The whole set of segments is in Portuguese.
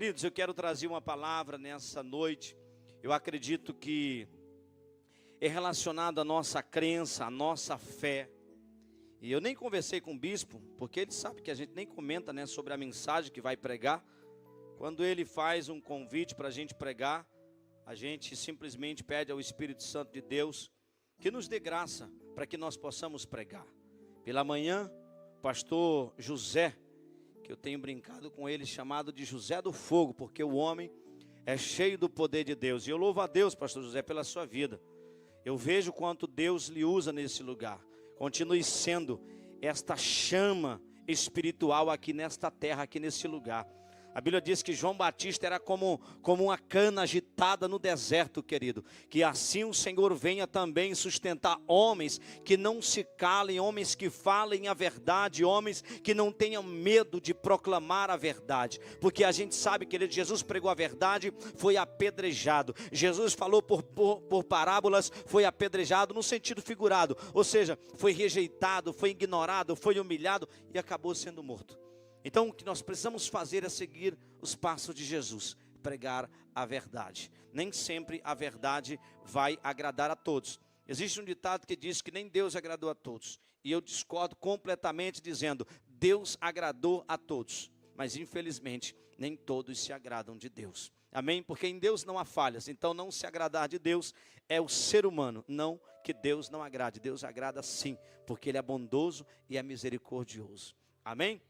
Queridos, eu quero trazer uma palavra nessa noite. Eu acredito que é relacionado à nossa crença, à nossa fé. E eu nem conversei com o bispo, porque ele sabe que a gente nem comenta, né, sobre a mensagem que vai pregar. Quando ele faz um convite para a gente pregar, a gente simplesmente pede ao Espírito Santo de Deus que nos dê graça para que nós possamos pregar. Pela manhã, pastor José, que eu tenho brincado com ele, chamado de José do Fogo, porque o homem é cheio do poder de Deus. E eu louvo a Deus, pastor José, pela sua vida. Eu vejo quanto Deus lhe usa nesse lugar. Continue sendo esta chama espiritual aqui nesta terra, aqui nesse lugar. A Bíblia diz que João Batista era como uma cana agitada no deserto, querido. Que assim o Senhor venha também sustentar homens que não se calem, homens que falem a verdade, homens que não tenham medo de proclamar a verdade. Porque a gente sabe, querido, Jesus pregou a verdade, foi apedrejado. Jesus falou por parábolas, foi apedrejado no sentido figurado. Ou seja, foi rejeitado, foi ignorado, foi humilhado e acabou sendo morto. Então o que nós precisamos fazer é seguir os passos de Jesus, pregar a verdade. Nem sempre a verdade vai agradar a todos. Existe um ditado que diz que nem Deus agradou a todos. E eu discordo completamente dizendo, Deus agradou a todos. Mas infelizmente nem todos se agradam de Deus. Amém? Porque em Deus não há falhas. Então não se agradar de Deus é o ser humano. Não que Deus não agrade. Deus agrada sim, porque Ele é bondoso e é misericordioso. Amém?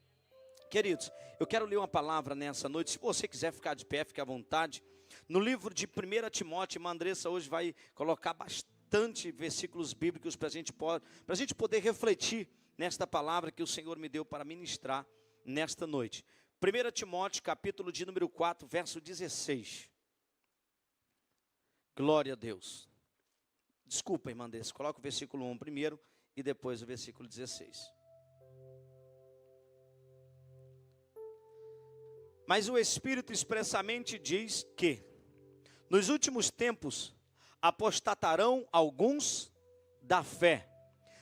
Queridos, eu quero ler uma palavra nessa noite. Se você quiser ficar de pé, fique à vontade. No livro de 1 Timóteo, a irmã Andressa hoje vai colocar bastante versículos bíblicos para a gente poder refletir nesta palavra que o Senhor me deu para ministrar nesta noite. 1 Timóteo, capítulo de número 4, verso 16. Glória a Deus. Desculpa, irmã Andressa, coloca o versículo 1 primeiro e depois o versículo 16. Mas o Espírito expressamente diz que, nos últimos tempos, apostatarão alguns da fé,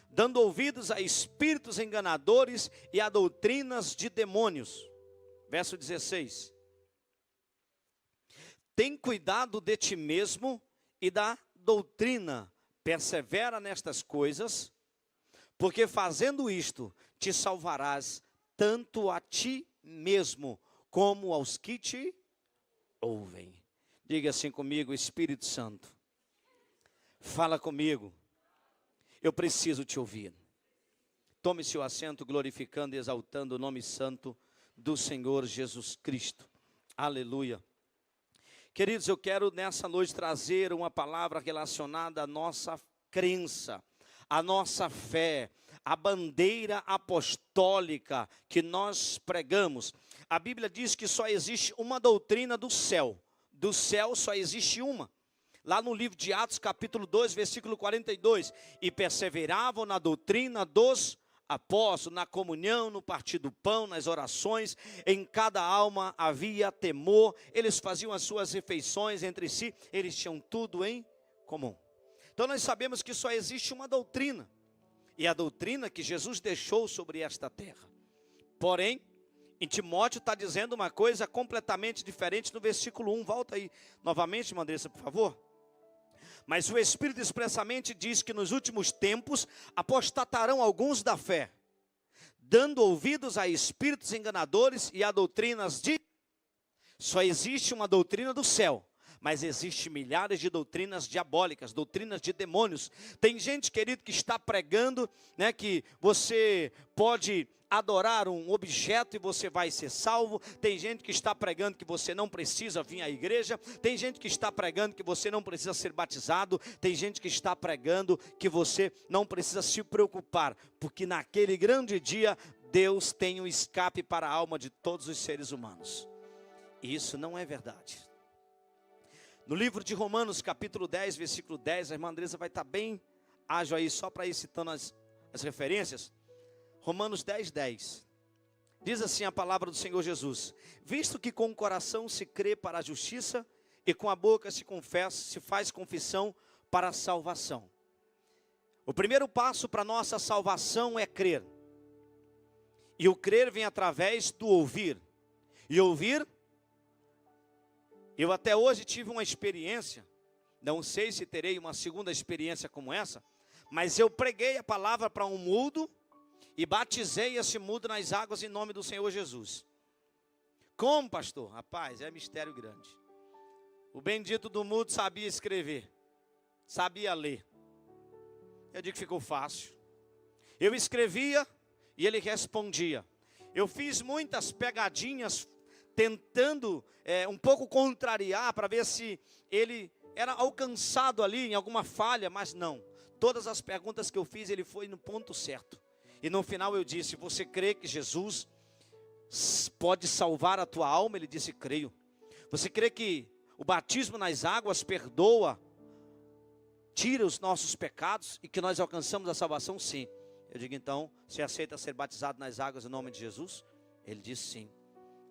dando ouvidos a espíritos enganadores e a doutrinas de demônios. Verso 16. Tem cuidado de ti mesmo e da doutrina, persevera nestas coisas, porque fazendo isto, te salvarás tanto a ti mesmo, como aos que te ouvem. Diga assim comigo, Espírito Santo, fala comigo, eu preciso te ouvir. Tome seu assento glorificando e exaltando o nome santo do Senhor Jesus Cristo. Aleluia. Queridos, eu quero nessa noite trazer uma palavra relacionada à nossa crença, à nossa fé, a bandeira apostólica que nós pregamos. A Bíblia diz que só existe uma doutrina do céu só existe uma. Lá no livro de Atos, capítulo 2, versículo 42, e perseveravam na doutrina dos apóstolos, na comunhão, no partir do pão, nas orações, em cada alma havia temor, eles faziam as suas refeições entre si, eles tinham tudo em comum. Então nós sabemos que só existe uma doutrina, e a doutrina que Jesus deixou sobre esta terra. Porém, em Timóteo está dizendo uma coisa completamente diferente no versículo 1. Volta aí novamente, irmã Andressa, por favor. Mas o Espírito expressamente diz que nos últimos tempos apostatarão alguns da fé, dando ouvidos a espíritos enganadores e a doutrinas de... Só existe uma doutrina do céu. Mas existe milhares de doutrinas diabólicas, doutrinas de demônios. Tem gente, querido, que está pregando, né, que você pode adorar um objeto e você vai ser salvo. Tem gente que está pregando que você não precisa vir à igreja. Tem gente que está pregando que você não precisa ser batizado. Tem gente que está pregando que você não precisa se preocupar, porque naquele grande dia Deus tem um escape para a alma de todos os seres humanos. E isso não é verdade. No livro de Romanos, capítulo 10, versículo 10, a irmã Andressa vai estar bem ágil aí, só para ir citando as referências. Romanos 10, 10. Diz assim a palavra do Senhor Jesus: visto que com o coração se crê para a justiça, e com a boca se faz confissão para a salvação. O primeiro passo para a nossa salvação é crer. E o crer vem através do ouvir. E ouvir Eu até hoje tive uma experiência, não sei se terei uma segunda experiência como essa, mas eu preguei a palavra para um mudo e batizei esse mudo nas águas em nome do Senhor Jesus. Como, pastor? Rapaz, é mistério grande. O bendito do mudo sabia escrever, sabia ler. Eu digo que ficou fácil. Eu escrevia e ele respondia. Eu fiz muitas pegadinhas, tentando um pouco contrariar, para ver se ele era alcançado ali em alguma falha, mas não. Todas as perguntas que eu fiz, ele foi no ponto certo. E no final eu disse: você crê que Jesus pode salvar a tua alma? Ele disse: creio. Você crê que o batismo nas águas perdoa, tira os nossos pecados e que nós alcançamos a salvação? Sim. Eu digo: então, você aceita ser batizado nas águas em nome de Jesus? Ele disse sim.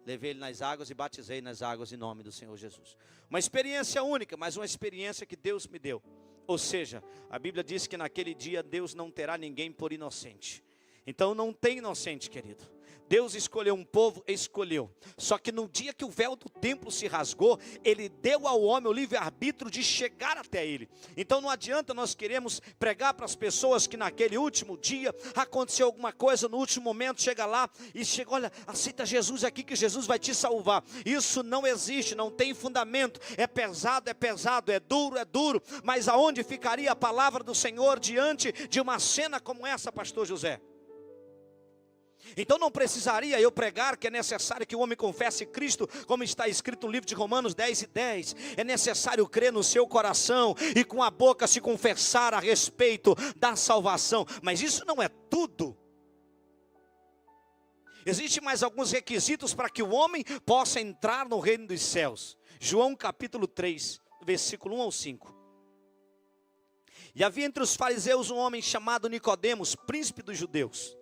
Levei ele nas águas e batizei nas águas em nome do Senhor Jesus. Uma experiência única, mas uma experiência que Deus me deu. Ou seja, a Bíblia diz que naquele dia Deus não terá ninguém por inocente. Então não tem inocente, querido. Deus escolheu um povo, escolheu. Só que no dia que o véu do templo se rasgou, Ele deu ao homem o livre-arbítrio de chegar até Ele. Então não adianta nós queremos pregar para as pessoas que naquele último dia aconteceu alguma coisa, no último momento chega lá e chega: olha, aceita Jesus aqui que Jesus vai te salvar. Isso não existe, não tem fundamento. É pesado, é duro, mas aonde ficaria a palavra do Senhor diante de uma cena como essa, pastor José? Então não precisaria eu pregar que é necessário que o homem confesse Cristo, como está escrito no livro de Romanos 10:10. É necessário crer no seu coração e com a boca se confessar a respeito da salvação. Mas isso não é tudo. Existem mais alguns requisitos para que o homem possa entrar no reino dos céus. João capítulo 3, versículo 1 ao 5. E havia entre os fariseus um homem chamado Nicodemos, príncipe dos judeus.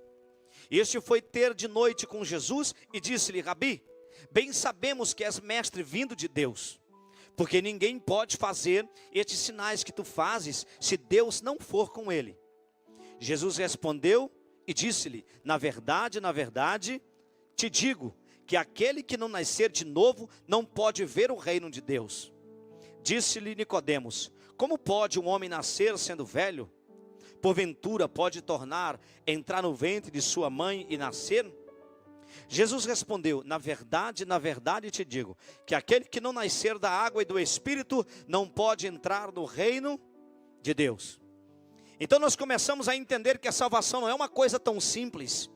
Este foi ter de noite com Jesus e disse-lhe: Rabi, bem sabemos que és mestre vindo de Deus, porque ninguém pode fazer estes sinais que tu fazes, se Deus não for com ele. Jesus respondeu e disse-lhe: na verdade, te digo, que aquele que não nascer de novo, não pode ver o reino de Deus. Disse-lhe Nicodemos: como pode um homem nascer sendo velho? Porventura pode entrar no ventre de sua mãe e nascer? Jesus respondeu: na verdade te digo, que aquele que não nascer da água e do Espírito, não pode entrar no reino de Deus. Então nós começamos a entender que a salvação não é uma coisa tão simples.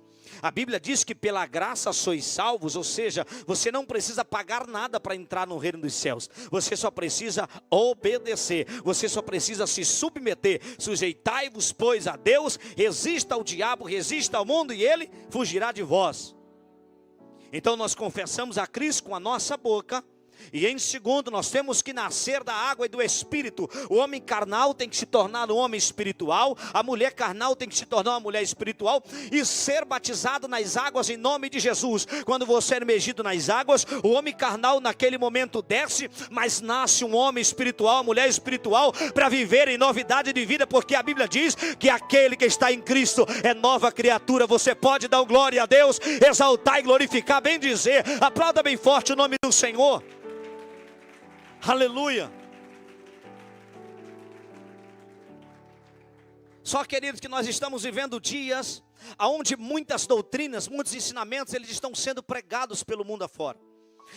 A Bíblia diz que pela graça sois salvos, ou seja, você não precisa pagar nada para entrar no reino dos céus. Você só precisa obedecer, você só precisa se submeter. Sujeitai-vos, pois, a Deus, resista ao diabo, resista ao mundo e ele fugirá de vós. Então nós confessamos a Cristo com a nossa boca. E em segundo, nós temos que nascer da água e do Espírito. O homem carnal tem que se tornar um homem espiritual, a mulher carnal tem que se tornar uma mulher espiritual e ser batizado nas águas em nome de Jesus. Quando você é imergido nas águas, o homem carnal naquele momento desce, mas nasce um homem espiritual, mulher espiritual, para viver em novidade de vida, porque a Bíblia diz que aquele que está em Cristo é nova criatura. Você pode dar glória a Deus, exaltar e glorificar, bem dizer, aplauda bem forte o nome do Senhor. Aleluia. Só, queridos, que nós estamos vivendo dias onde muitas doutrinas, muitos ensinamentos, eles estão sendo pregados pelo mundo afora.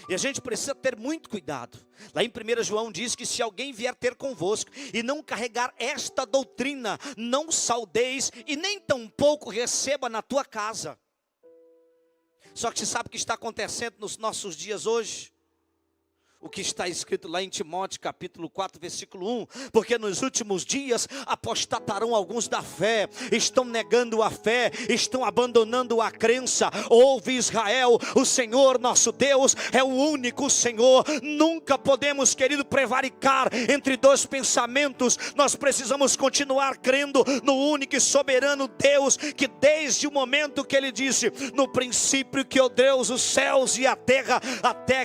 E a gente precisa ter muito cuidado. Lá em 1 João diz que se alguém vier ter convosco e não carregar esta doutrina, não saudeis e nem tampouco receba na tua casa. Só que você sabe o que está acontecendo nos nossos dias hoje? O que está escrito lá em Timóteo capítulo 4 versículo 1, porque nos últimos dias apostatarão alguns da fé, estão negando a fé, estão abandonando a crença. Ouve Israel, o Senhor nosso Deus é o único Senhor. Nunca podemos, querido, prevaricar entre dois pensamentos. Nós precisamos continuar crendo no único e soberano Deus, que desde o momento que ele disse, no princípio criou Deus os céus e a terra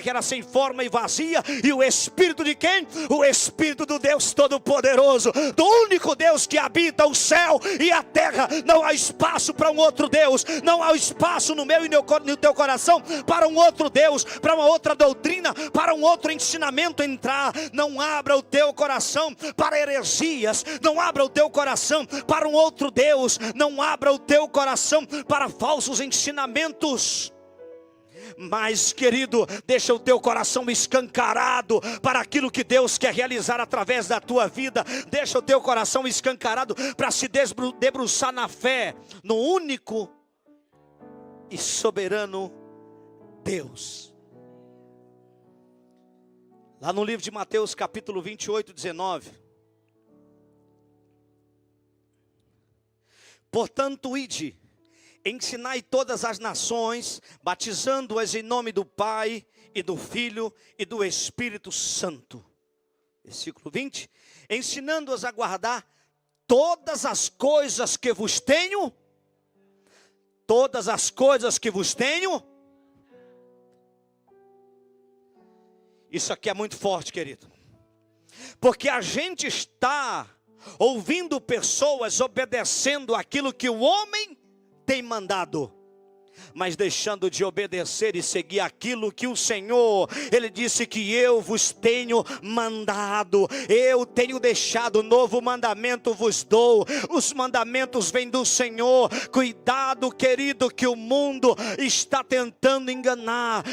era sem forma e vazia, heresia. E o Espírito de quem? O Espírito do Deus Todo-Poderoso, do único Deus que habita o céu e a terra. Não há espaço para um outro Deus, não há espaço no meu e no teu coração para um outro Deus, para uma outra doutrina, para um outro ensinamento entrar. Não abra o teu coração para heresias, não abra o teu coração para um outro Deus, não abra o teu coração para falsos ensinamentos. Mas, querido, deixa o teu coração escancarado para aquilo que Deus quer realizar através da tua vida. Deixa o teu coração escancarado para se debruçar na fé, no único e soberano Deus. Lá no livro de Mateus capítulo 28, 19. Portanto, ide, ensinai todas as nações, batizando-as em nome do Pai, e do Filho, e do Espírito Santo. Versículo 20. Ensinando-as a guardar todas as coisas que vos tenho. Todas as coisas que vos tenho. Isso aqui é muito forte, querido. Porque a gente está ouvindo pessoas obedecendo aquilo que o homem tem mandado, mas deixando de obedecer e seguir aquilo que o Senhor, Ele disse que eu vos tenho mandado, eu tenho deixado, novo mandamento vos dou. Os mandamentos vêm do Senhor. Cuidado, querido, que o mundo está tentando enganar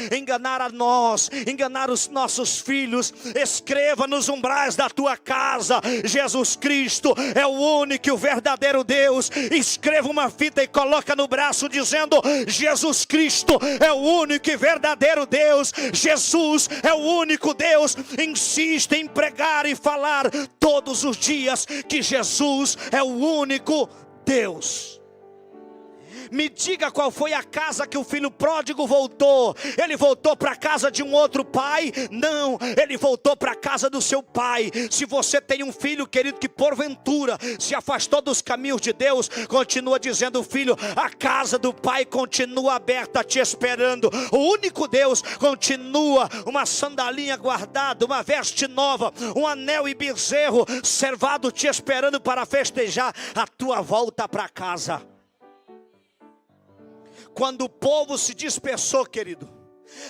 a nós, enganar os nossos filhos. Escreva nos umbrais da tua casa: Jesus Cristo é o único e o verdadeiro Deus. Escreva uma fita e coloca no braço dizendo: Jesus Cristo é o único e verdadeiro Deus. Jesus é o único Deus. Insiste em pregar e falar todos os dias que Jesus é o único Deus. Me diga qual foi a casa que o filho pródigo voltou. Ele voltou para a casa de um outro pai? Não, ele voltou para a casa do seu pai. Se você tem um filho, querido, que porventura se afastou dos caminhos de Deus, continua dizendo: filho, a casa do pai continua aberta te esperando. O único Deus continua, uma sandalinha guardada, uma veste nova, um anel e bezerro servado te esperando para festejar a tua volta para casa. Quando o povo se dispersou, querido,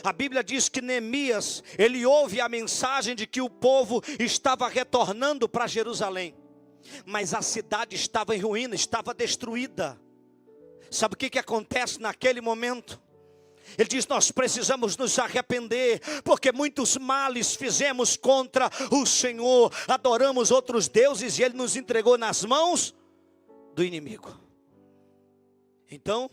a Bíblia diz que Neemias, ele ouve a mensagem de que o povo estava retornando para Jerusalém, mas a cidade estava em ruína, estava destruída. Sabe o que acontece naquele momento? Ele diz: nós precisamos nos arrepender, porque muitos males fizemos contra o Senhor, adoramos outros deuses e Ele nos entregou nas mãos do inimigo. Então,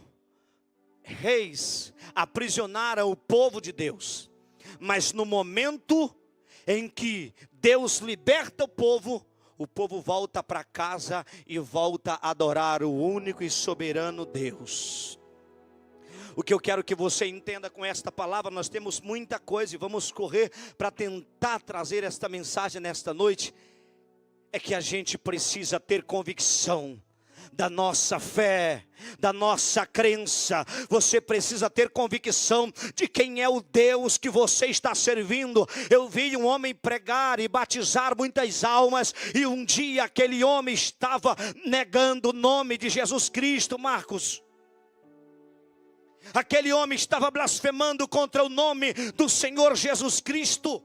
reis aprisionaram o povo de Deus, mas no momento em que Deus liberta o povo volta para casa e volta a adorar o único e soberano Deus. O que eu quero que você entenda com esta palavra, nós temos muita coisa e vamos correr para tentar trazer esta mensagem nesta noite, é que a gente precisa ter convicção da nossa fé, da nossa crença. Você precisa ter convicção de quem é o Deus que você está servindo. Eu vi um homem pregar e batizar muitas almas, e um dia aquele homem estava negando o nome de Jesus Cristo, Marcos. Aquele homem estava blasfemando contra o nome do Senhor Jesus Cristo.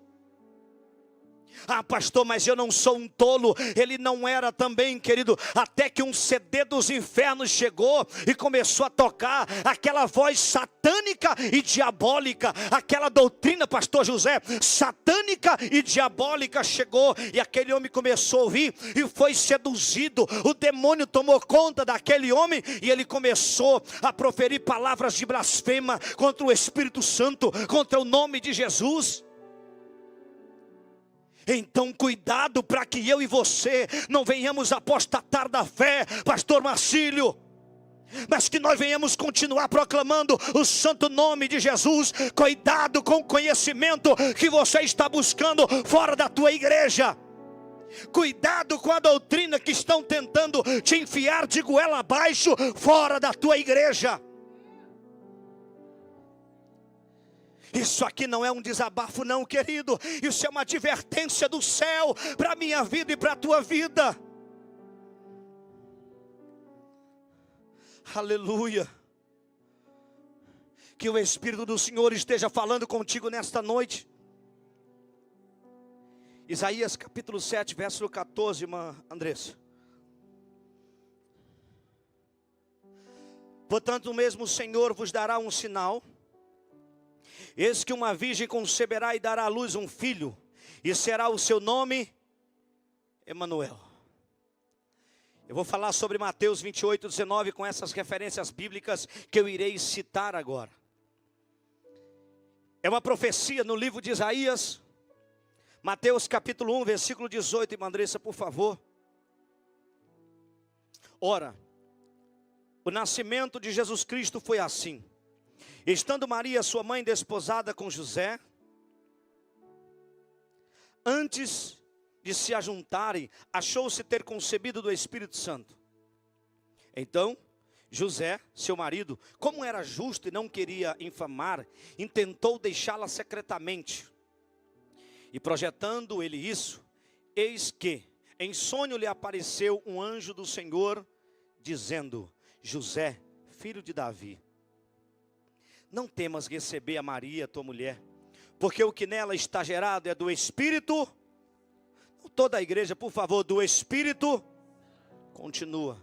Ah, pastor, mas eu não sou um tolo. Ele não era também, querido, até que um CD dos infernos chegou e começou a tocar aquela voz satânica e diabólica, aquela doutrina, pastor José, satânica e diabólica chegou, e aquele homem começou a ouvir e foi seduzido. O demônio tomou conta daquele homem e ele começou a proferir palavras de blasfema contra o Espírito Santo, contra o nome de Jesus. Então cuidado para que eu e você não venhamos apostatar da fé, pastor Marcílio, mas que nós venhamos continuar proclamando o santo nome de Jesus. Cuidado com o conhecimento que você está buscando fora da tua igreja. Cuidado com a doutrina que estão tentando te enfiar de goela abaixo fora da tua igreja. Isso aqui não é um desabafo não, querido. Isso é uma advertência do céu para a minha vida e para a tua vida. Aleluia. Que o Espírito do Senhor esteja falando contigo nesta noite. Isaías capítulo 7, verso 14, irmã Andressa. Portanto, o mesmo Senhor vos dará um sinal. Eis que uma virgem conceberá e dará à luz um filho, e será o seu nome Emanuel. Eu vou falar sobre Mateus 28, 19 com essas referências bíblicas que eu irei citar agora. É uma profecia no livro de Isaías, Mateus capítulo 1, versículo 18, irmã Andressa, por favor. Ora, o nascimento de Jesus Cristo foi assim. Estando Maria, sua mãe, desposada com José, antes de se ajuntarem, achou-se ter concebido do Espírito Santo. Então, José, seu marido, como era justo e não queria infamar, intentou deixá-la secretamente. E projetando ele isso, eis que em sonho lhe apareceu um anjo do Senhor, dizendo: José, filho de Davi, não temas receber a Maria, tua mulher, porque o que nela está gerado é do Espírito. Toda a igreja, por favor, do Espírito. Continua.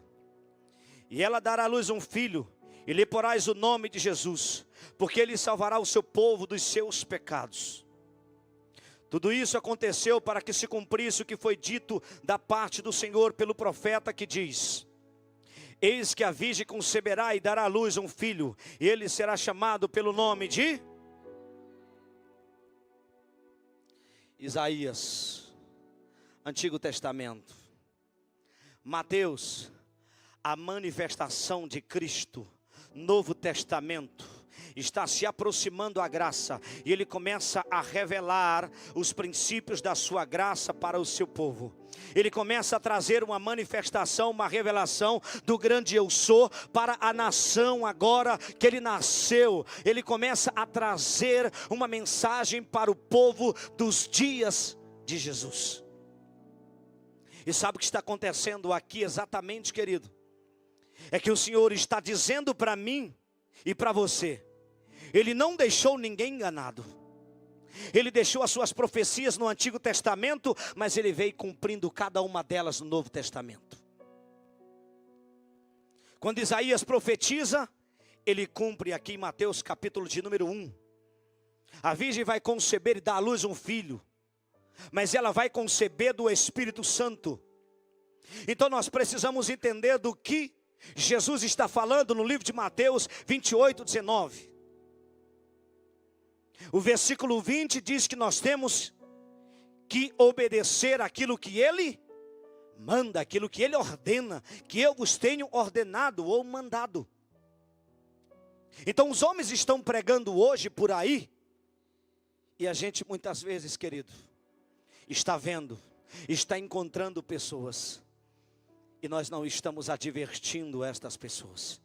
E ela dará à luz um filho, e lhe porás o nome de Jesus, porque ele salvará o seu povo dos seus pecados. Tudo isso aconteceu para que se cumprisse o que foi dito da parte do Senhor pelo profeta, que diz: eis que a virgem conceberá e dará à luz um filho, e ele será chamado pelo nome de Isaías, Antigo Testamento. Mateus, a manifestação de Cristo, Novo Testamento. Está se aproximando a graça, e ele começa a revelar os princípios da sua graça para o seu povo. Ele começa a trazer uma manifestação, uma revelação do grande eu sou para a nação agora que ele nasceu. Ele começa a trazer uma mensagem para o povo dos dias de Jesus. E sabe o que está acontecendo aqui exatamente, querido? É que o Senhor está dizendo para mim e para você: Ele não deixou ninguém enganado. Ele deixou as suas profecias no Antigo Testamento, mas Ele veio cumprindo cada uma delas no Novo Testamento. Quando Isaías profetiza, ele cumpre aqui em Mateus capítulo de número 1. A virgem vai conceber e dar à luz um filho, mas ela vai conceber do Espírito Santo. Então nós precisamos entender do que Jesus está falando no livro de Mateus 28, 19. O versículo 20 diz que nós temos que obedecer aquilo que Ele manda, aquilo que Ele ordena, que eu vos tenho ordenado ou mandado. Então os homens estão pregando hoje por aí, e a gente muitas vezes, querido, está vendo, está encontrando pessoas, e nós não estamos advertindo estas pessoas.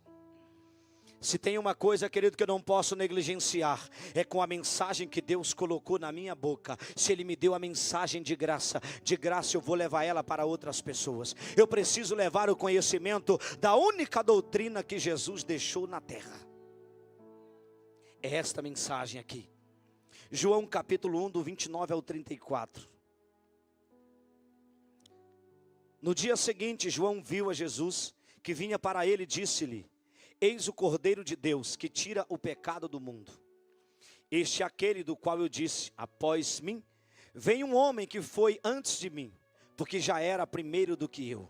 Se tem uma coisa, querido, que eu não posso negligenciar, é com a mensagem que Deus colocou na minha boca. Se Ele me deu a mensagem de graça eu vou levar ela para outras pessoas. Eu preciso levar o conhecimento da única doutrina que Jesus deixou na terra. É esta mensagem aqui. João capítulo 1, do 29 ao 34. No dia seguinte, João viu a Jesus, que vinha para ele, e disse-lhe: eis o Cordeiro de Deus, que tira o pecado do mundo. Este é aquele do qual eu disse: após mim, vem um homem que foi antes de mim, porque já era primeiro do que eu.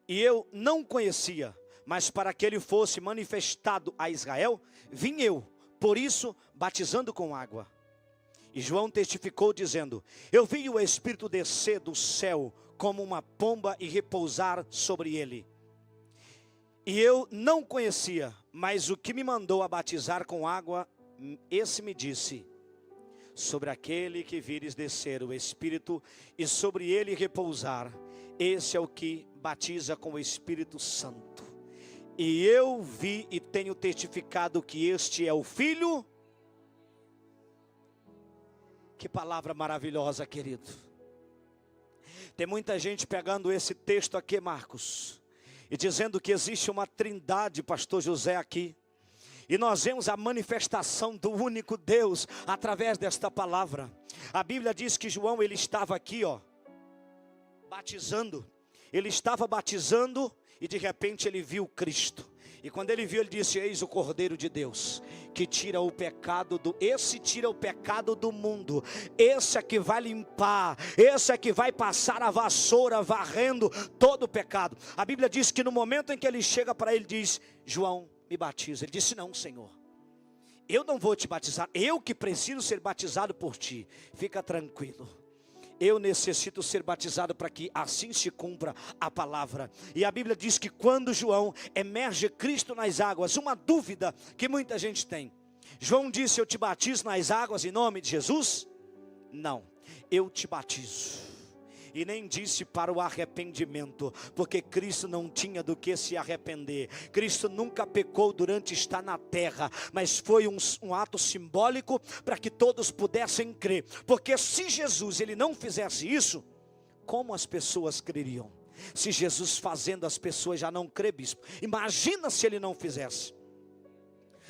E eu não conhecia, mas para que ele fosse manifestado a Israel, vim eu, por isso, batizando com água. E João testificou dizendo: eu vi o Espírito descer do céu como uma pomba e repousar sobre ele. E eu não conhecia, mas o que me mandou a batizar com água, esse me disse: sobre aquele que vires descer o Espírito e sobre ele repousar, esse é o que batiza com o Espírito Santo. E eu vi e tenho testificado que este é o Filho. Que palavra maravilhosa, querido. Tem muita gente pegando esse texto aqui, Marcos, e dizendo que existe uma trindade, pastor José, aqui. E nós vemos a manifestação do único Deus através desta palavra. A Bíblia diz que João, ele estava aqui, batizando. Ele estava batizando e de repente ele viu Cristo. E quando ele viu, ele disse: eis o Cordeiro de Deus, que tira o pecado esse tira o pecado do mundo. Esse é que vai limpar, esse é que vai passar a vassoura, varrendo todo o pecado. A Bíblia diz que no momento em que ele chega para ele, diz: João, me batiza. Ele disse: não, Senhor, eu não vou te batizar, eu que preciso ser batizado por ti. Fica tranquilo, eu necessito ser batizado para que assim se cumpra a palavra. E a Bíblia diz que quando João emerge Cristo nas águas, uma dúvida que muita gente tem: João disse: eu te batizo nas águas em nome de Jesus? Não, eu te batizo. E nem disse para o arrependimento, porque Cristo não tinha do que se arrepender. Cristo nunca pecou durante estar na terra, mas foi um ato simbólico para que todos pudessem crer. Porque se Jesus ele não fizesse isso, como as pessoas creriam? Se Jesus fazendo, as pessoas já não crê, bispo. Imagina se ele não fizesse.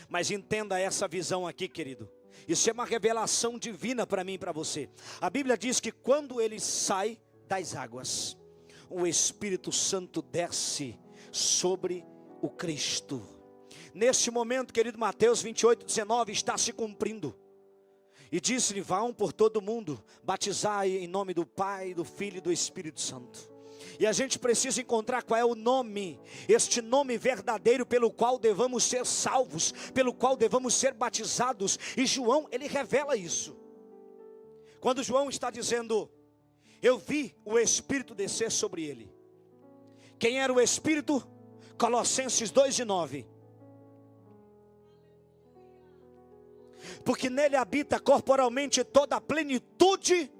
Mas entenda essa visão aqui, querido. Isso é uma revelação divina para mim e para você. A Bíblia diz que quando ele sai das águas, o Espírito Santo desce sobre o Cristo. Neste momento, querido, Mateus 28:19 está se cumprindo. E disse-lhe: vão por todo o mundo, batizai em nome do Pai, do Filho e do Espírito Santo. E a gente precisa encontrar qual é o nome, este nome verdadeiro pelo qual devamos ser salvos, pelo qual devamos ser batizados. E João, ele revela isso. Quando João está dizendo: eu vi o Espírito descer sobre ele. Quem era o Espírito? Colossenses 2:9. Porque nele habita corporalmente toda a plenitude.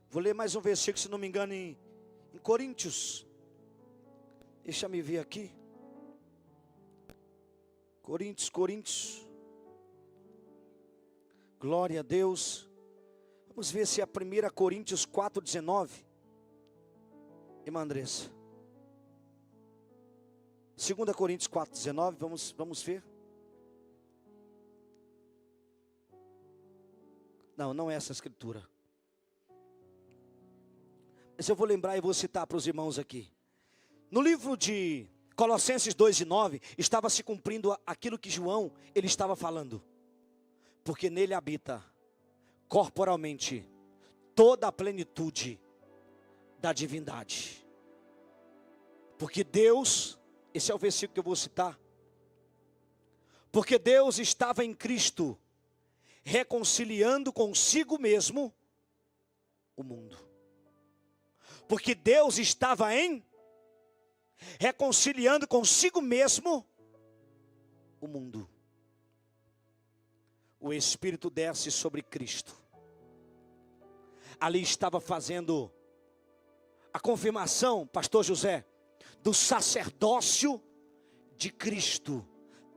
Vou ler mais um versículo, se não me engano, em Coríntios. Deixa me ver aqui. Coríntios. Glória a Deus. Vamos ver se é 1 Coríntios 4:19. Irmã Andressa. 2 Coríntios 4:19, vamos ver. Não é essa escritura. Mas eu vou lembrar e vou citar para os irmãos aqui. No livro de Colossenses 2:9, estava se cumprindo aquilo que João, ele estava falando. Porque nele habita corporalmente toda a plenitude da divindade. Porque Deus, esse é o versículo que eu vou citar. Porque Deus estava em Cristo, reconciliando consigo mesmo o mundo. Porque Deus estava reconciliando consigo mesmo o mundo. O Espírito desce sobre Cristo. Ali estava fazendo a confirmação, pastor José, do sacerdócio de Cristo.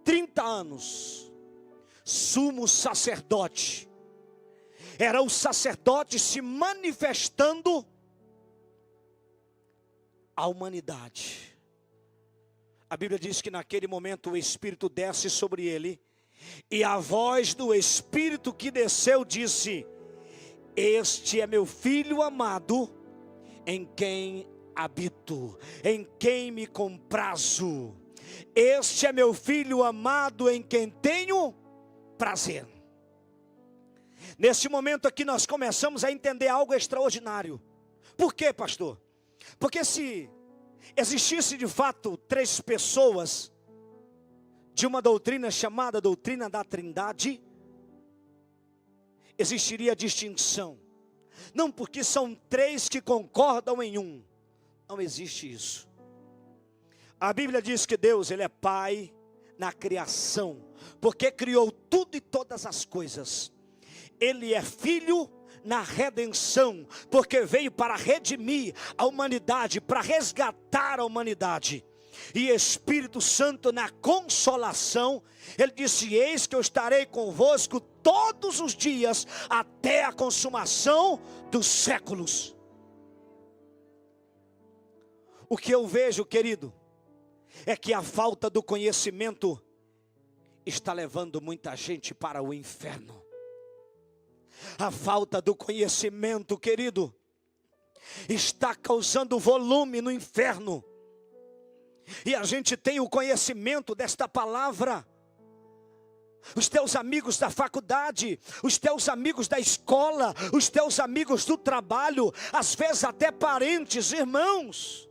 30 anos, sumo sacerdote. Era o sacerdote se manifestando à humanidade. A Bíblia diz que naquele momento o Espírito desce sobre ele. E a voz do Espírito que desceu disse: este é meu filho amado, em quem habito, em quem me comprazo. Este é meu filho amado, em quem tenho prazer. Nesse momento aqui nós começamos a entender algo extraordinário. Por quê, pastor? Porque se existisse de fato 3 pessoas de uma doutrina chamada doutrina da Trindade, existiria distinção. Não porque são 3 que concordam em um. Não existe isso. A Bíblia diz que Deus, ele é Pai na criação, porque criou tudo e todas as coisas. Ele é Filho na redenção, porque veio para redimir a humanidade, para resgatar a humanidade. e Espírito Santo na consolação. Ele disse: eis que eu estarei convosco todos os dias, até a consumação dos séculos. O que eu vejo, querido, é que a falta do conhecimento está levando muita gente para o inferno. A falta do conhecimento, querido, está causando volume no inferno. E a gente tem o conhecimento desta palavra. Os teus amigos da faculdade, os teus amigos da escola, os teus amigos do trabalho, às vezes até parentes, irmãos.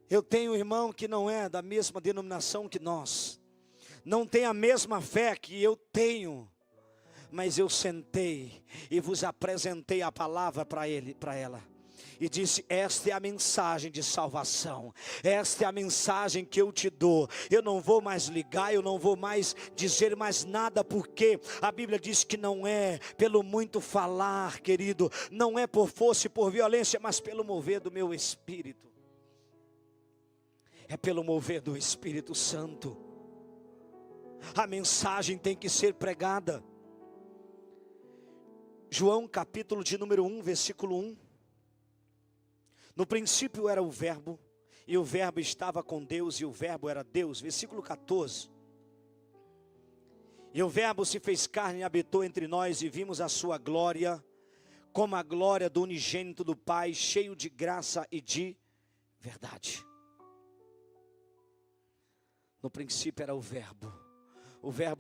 Eu tenho um irmão que não é da mesma denominação que nós, não tem a mesma fé que eu tenho, mas eu sentei e vos apresentei a palavra para ele, para ela, e disse: esta é a mensagem de salvação, esta é a mensagem que eu te dou. Eu não vou mais ligar, eu não vou mais dizer mais nada, porque a Bíblia diz que não é pelo muito falar, querido, não é por força e por violência, mas pelo mover do meu Espírito. É pelo mover do Espírito Santo. A mensagem tem que ser pregada. João capítulo de número 1, versículo 1. No princípio era o verbo, e o verbo estava com Deus, e o verbo era Deus. Versículo 14. E o verbo se fez carne e habitou entre nós, e vimos a sua glória, como a glória do unigênito do Pai, cheio de graça e de verdade. No princípio era o verbo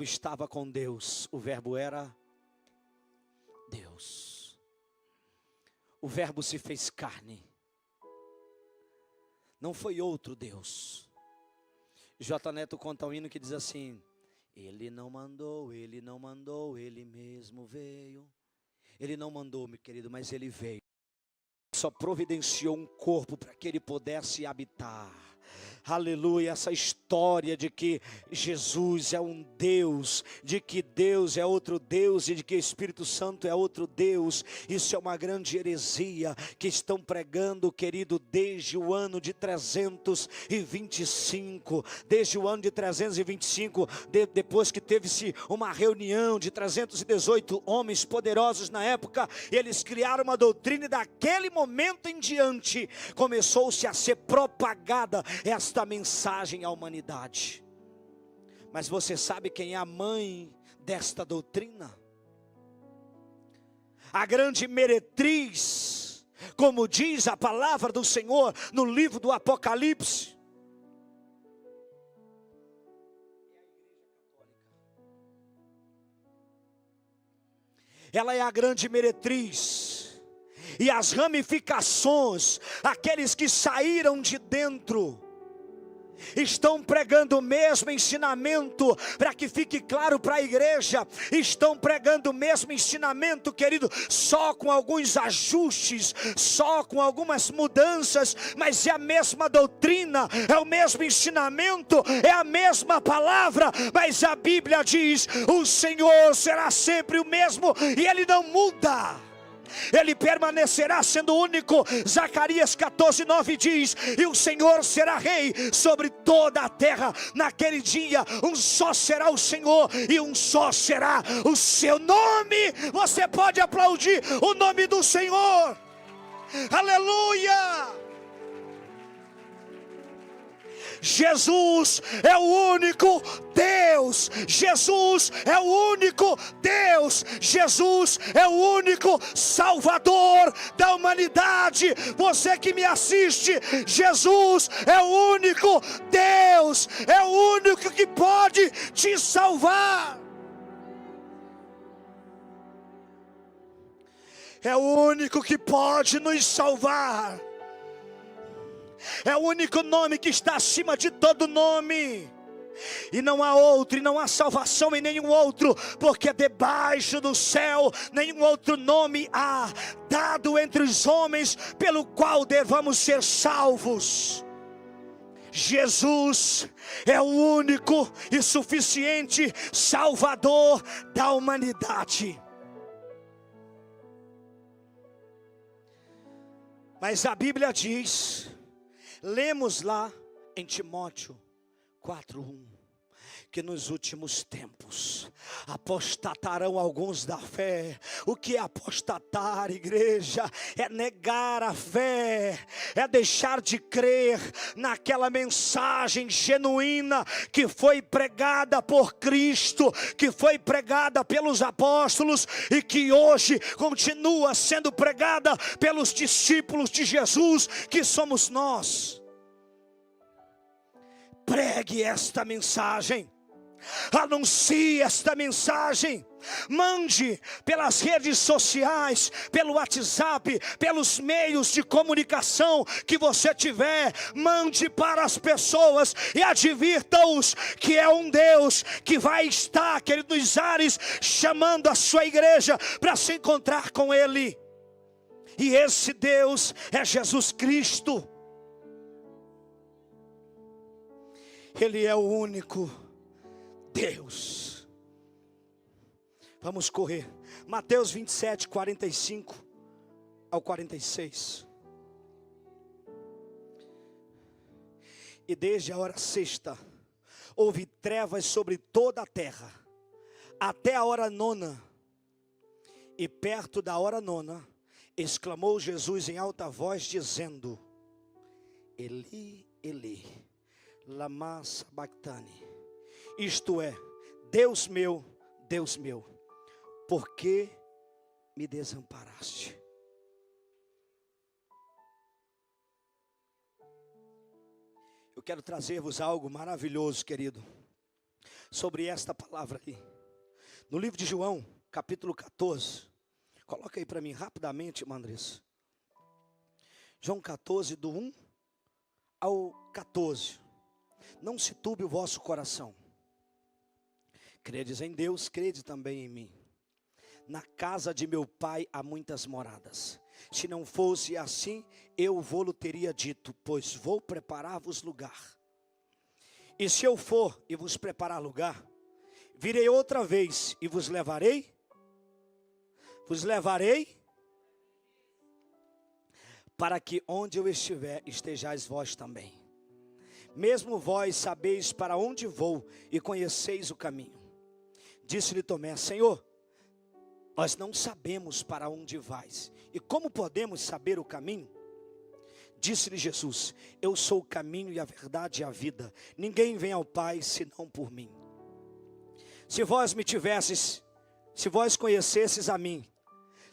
estava com Deus, o verbo era Deus. O verbo se fez carne, não foi outro Deus. J. Neto conta um hino que diz assim: ele não mandou, ele mesmo veio. Ele não mandou, meu querido, mas ele veio. Só providenciou um corpo para que ele pudesse habitar. Aleluia, essa história de que Jesus é um Deus, de que Deus é outro Deus e de que Espírito Santo é outro Deus, isso é uma grande heresia que estão pregando, querido, desde o ano de 325, desde o ano de 325, depois que teve-se uma reunião de 318 homens poderosos na época, eles criaram uma doutrina e daquele momento em diante, começou-se a ser propagada esta mensagem à humanidade. Mas você sabe quem é a mãe desta doutrina? A grande meretriz, como diz a palavra do Senhor no livro do Apocalipse. Ela é a grande meretriz. E as ramificações, aqueles que saíram de dentro, estão pregando o mesmo ensinamento, para que fique claro para a igreja, estão pregando o mesmo ensinamento, querido, só com alguns ajustes, só com algumas mudanças, mas é a mesma doutrina, é o mesmo ensinamento, é a mesma palavra, mas a Bíblia diz: o Senhor será sempre o mesmo, e Ele não muda. Ele permanecerá sendo único. Zacarias 14:9 diz: e o Senhor será rei sobre toda a terra. Naquele dia um só será o Senhor, e um só será o seu nome. Você pode aplaudir o nome do Senhor. Aleluia. Jesus é o único Deus, Jesus é o único Deus, Jesus é o único Salvador da humanidade. Você que me assiste, Jesus é o único Deus, é o único que pode te salvar. É o único que pode nos salvar. É o único nome que está acima de todo nome. E não há outro, e não há salvação em nenhum outro, porque debaixo do céu nenhum outro nome há dado entre os homens pelo qual devamos ser salvos. Jesus é o único e suficiente Salvador da humanidade. Mas a Bíblia diz, Lemos lá em Timóteo 4:1. Que nos últimos tempos apostatarão alguns da fé. O que é apostatar, igreja? É negar a fé, é deixar de crer naquela mensagem genuína que foi pregada por Cristo, que foi pregada pelos apóstolos e que hoje continua sendo pregada pelos discípulos de Jesus, que somos nós. Pregue esta mensagem. Anuncie esta mensagem. Mande pelas redes sociais, pelo WhatsApp, pelos meios de comunicação que você tiver. Mande para as pessoas e advirta-os que é um Deus que vai estar, querido, nos ares, chamando a sua igreja para se encontrar com Ele. E esse Deus é Jesus Cristo. Ele é o único Deus. Vamos correr. Mateus 27, 45 ao 46. E desde a hora sexta, houve trevas sobre toda a terra, até a hora nona. E perto da hora nona, exclamou Jesus em alta voz, dizendo: Eli, Eli, lama sabachthani. Isto é, Deus meu, por que me desamparaste? Eu quero trazer-vos algo maravilhoso, querido, sobre esta palavra aí. No livro de João, capítulo 14, coloca aí para mim rapidamente, irmã Andressa. João 14, do 1 ao 14. Não se turbe o vosso coração. Credes em Deus, crede também em mim. Na casa de meu pai há muitas moradas. Se não fosse assim, eu vou-lo teria dito, pois vou preparar-vos lugar. E se eu for e vos preparar lugar, virei outra vez e vos levarei, para que onde eu estiver, estejais vós também. Mesmo vós sabeis para onde vou e conheceis o caminho. Disse-lhe Tomé: Senhor, nós não sabemos para onde vais, e como podemos saber o caminho? Disse-lhe Jesus: eu sou o caminho e a verdade e a vida. Ninguém vem ao Pai senão por mim. Se vós conhecesses a mim,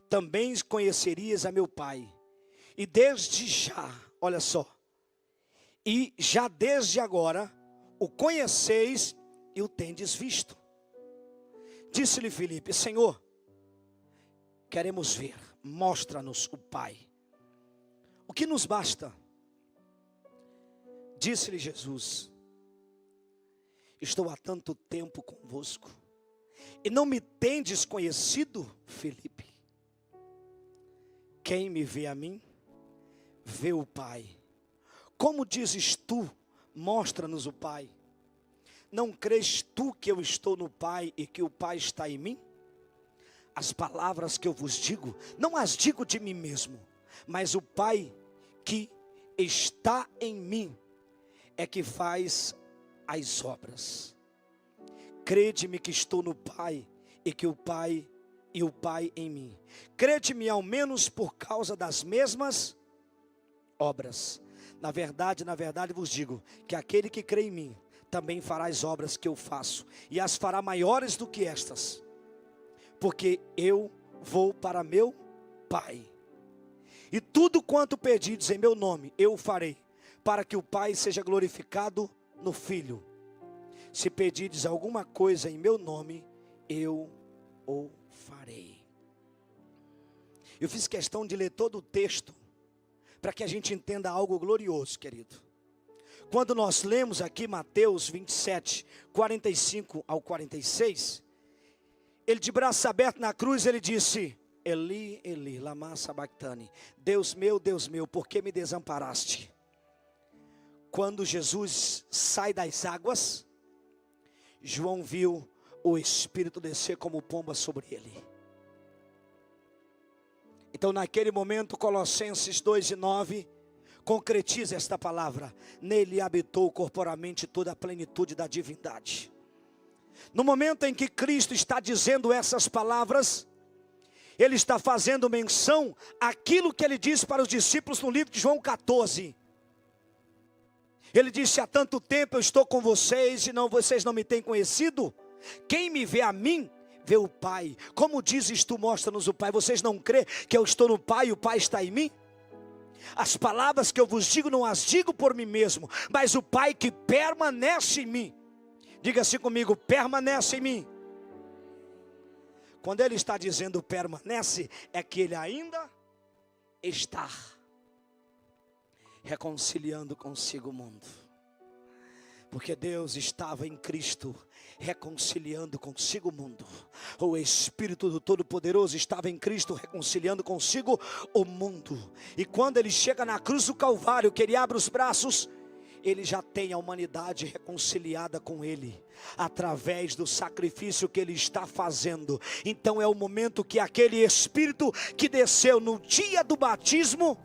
também conhecerias a meu Pai. E desde já, olha só, e já desde agora o conheceis e o tendes visto. Disse-lhe Filipe: Senhor, queremos ver, mostra-nos o Pai. O que nos basta? Disse-lhe Jesus: estou há tanto tempo convosco, e não me tendes conhecido, Filipe? Quem me vê a mim, vê o Pai. Como dizes tu, mostra-nos o Pai? Não crês tu que eu estou no Pai e que o Pai está em mim? As palavras que eu vos digo, não as digo de mim mesmo, mas o Pai que está em mim é que faz as obras. Crede-me que estou no Pai e que o Pai em mim. Crede-me ao menos por causa das mesmas obras. Na verdade vos digo que aquele que crê em mim também fará as obras que eu faço, e as fará maiores do que estas, porque eu vou para meu Pai. E tudo quanto pedides em meu nome, eu o farei, para que o Pai seja glorificado no Filho. Se pedides alguma coisa em meu nome, eu o farei. Eu fiz questão de ler todo o texto, para que a gente entenda algo glorioso, querido. Quando nós lemos aqui Mateus 27, 45 ao 46, ele de braço aberto na cruz, ele disse: Eli, Eli, lama sabachthani. Deus meu, por que me desamparaste? Quando Jesus sai das águas, João viu o Espírito descer como pomba sobre ele. Então naquele momento, Colossenses 2:9, Concretiza esta palavra. Nele habitou corporalmente toda a plenitude da divindade. No momento em que Cristo está dizendo essas palavras, Ele está fazendo menção àquilo que Ele disse para os discípulos no livro de João 14. Ele disse: há tanto tempo eu estou com vocês e vocês não me têm conhecido. Quem me vê a mim, vê o Pai. Como dizes tu, mostra-nos o Pai. Vocês não crêem que eu estou no Pai e o Pai está em mim? As palavras que eu vos digo, não as digo por mim mesmo, mas o Pai que permanece em mim. Diga assim comigo: permanece em mim. Quando Ele está dizendo permanece, é que Ele ainda está reconciliando consigo o mundo. Porque Deus estava em Cristo reconciliando consigo o mundo. O Espírito do Todo-Poderoso estava em Cristo reconciliando consigo o mundo. E quando Ele chega na cruz do Calvário, que Ele abre os braços, Ele já tem a humanidade reconciliada com Ele, através do sacrifício que Ele está fazendo. Então é o momento que aquele Espírito que desceu no dia do batismo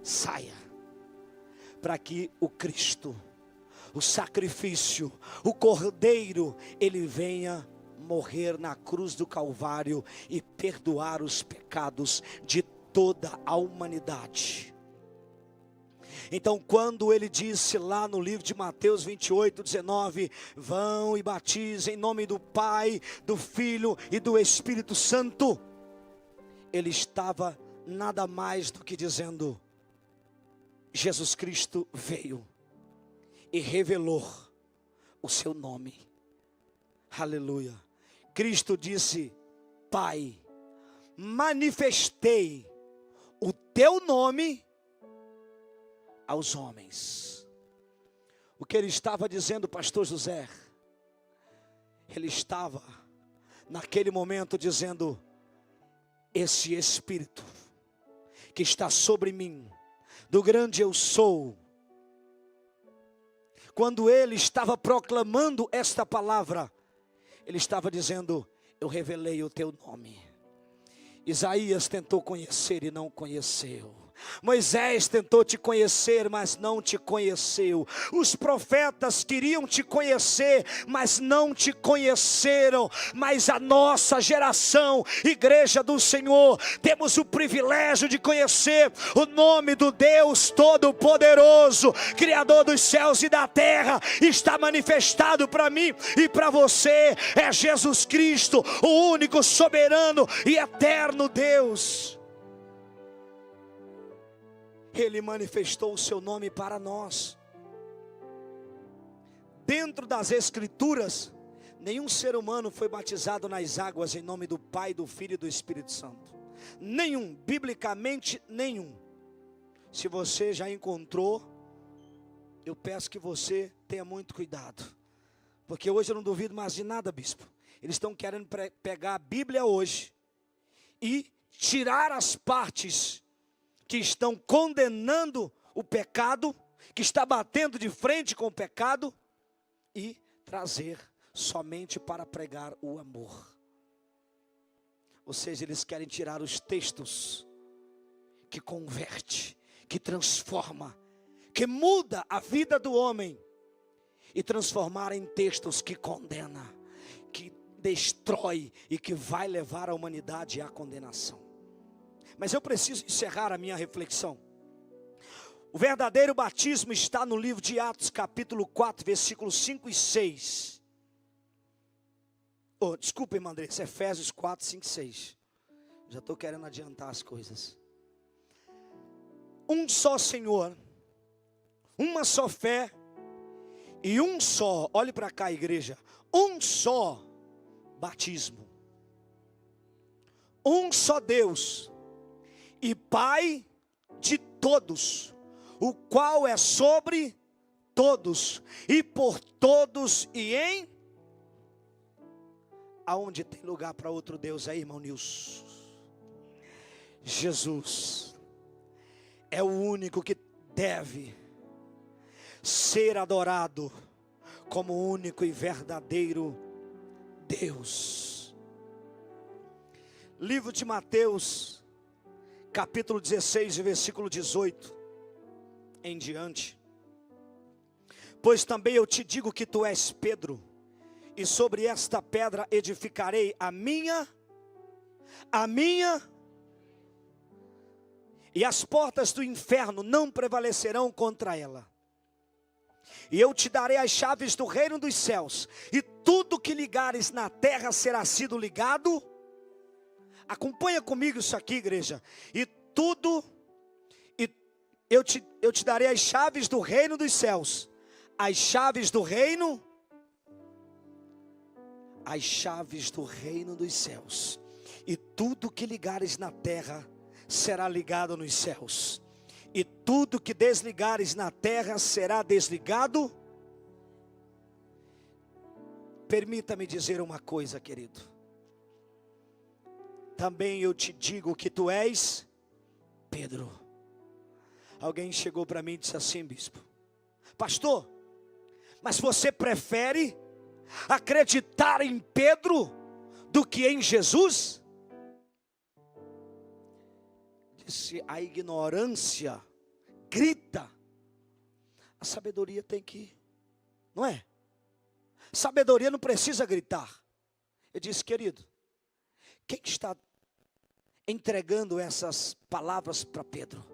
saia, para que o Cristo, o sacrifício, o Cordeiro, Ele venha morrer na cruz do Calvário e perdoar os pecados de toda a humanidade. Então, quando Ele disse lá no livro de Mateus 28:19, vão e batizem em nome do Pai, do Filho e do Espírito Santo, Ele estava nada mais do que dizendo: Jesus Cristo veio e revelou o seu nome. Aleluia. Cristo disse: Pai, manifestei o teu nome aos homens. O que Ele estava dizendo, pastor José? Ele estava naquele momento dizendo: esse Espírito que está sobre mim, do grande eu sou. Quando Ele estava proclamando esta palavra, Ele estava dizendo: eu revelei o teu nome. Isaías tentou conhecer e não conheceu. Moisés tentou te conhecer, mas não te conheceu. Os profetas queriam te conhecer, mas não te conheceram. Mas a nossa geração, igreja do Senhor, temos o privilégio de conhecer o nome do Deus Todo-Poderoso, Criador dos céus e da terra. Está manifestado para mim e para você. É Jesus Cristo, o único soberano e eterno Deus. Ele manifestou o seu nome para nós. Dentro das Escrituras, nenhum ser humano foi batizado nas águas em nome do Pai, do Filho e do Espírito Santo. Nenhum, biblicamente nenhum. Se você já encontrou, eu peço que você tenha muito cuidado. Porque hoje eu não duvido mais de nada, bispo. Eles estão querendo pegar a Bíblia hoje e tirar as partes que estão condenando o pecado, que está batendo de frente com o pecado, e trazer somente para pregar o amor. Ou seja, eles querem tirar os textos que converte, que transforma, que muda a vida do homem, e transformar em textos que condena, que destrói e que vai levar a humanidade à condenação. Mas eu preciso encerrar a minha reflexão. O verdadeiro batismo está no livro de Atos, capítulo 4, versículos 5 e 6. Desculpa, irmã Andressa, Efésios 4, 5 e 6. Já estou querendo adiantar as coisas. Um só Senhor, uma só fé e um só, olhe para cá, igreja, um só batismo. Um só Deus e Pai de todos, o qual é sobre todos e por todos e em... Aonde tem lugar para outro Deus aí, irmão Nilson? Jesus é o único que deve ser adorado como o único e verdadeiro Deus. Livro de Mateus, capítulo 16, versículo 18. em diante. Pois também eu te digo que tu és Pedro, e sobre esta pedra edificarei a minha, e as portas do inferno não prevalecerão contra ela. E eu te darei as chaves do reino dos céus, e tudo que ligares na terra será sido ligado. Acompanha comigo isso aqui, igreja. Eu te darei as chaves do reino dos céus. As chaves do reino dos céus. E tudo que ligares na terra será ligado nos céus. E tudo que desligares na terra será desligado. Permita-me dizer uma coisa, querido. Também eu te digo que tu és Pedro. Alguém chegou para mim e disse assim: bispo, pastor, mas você prefere acreditar em Pedro do que em Jesus? Disse: a ignorância grita, a sabedoria tem que ir, não é? Sabedoria não precisa gritar. Eu disse: querido, quem está entregando essas palavras para Pedro?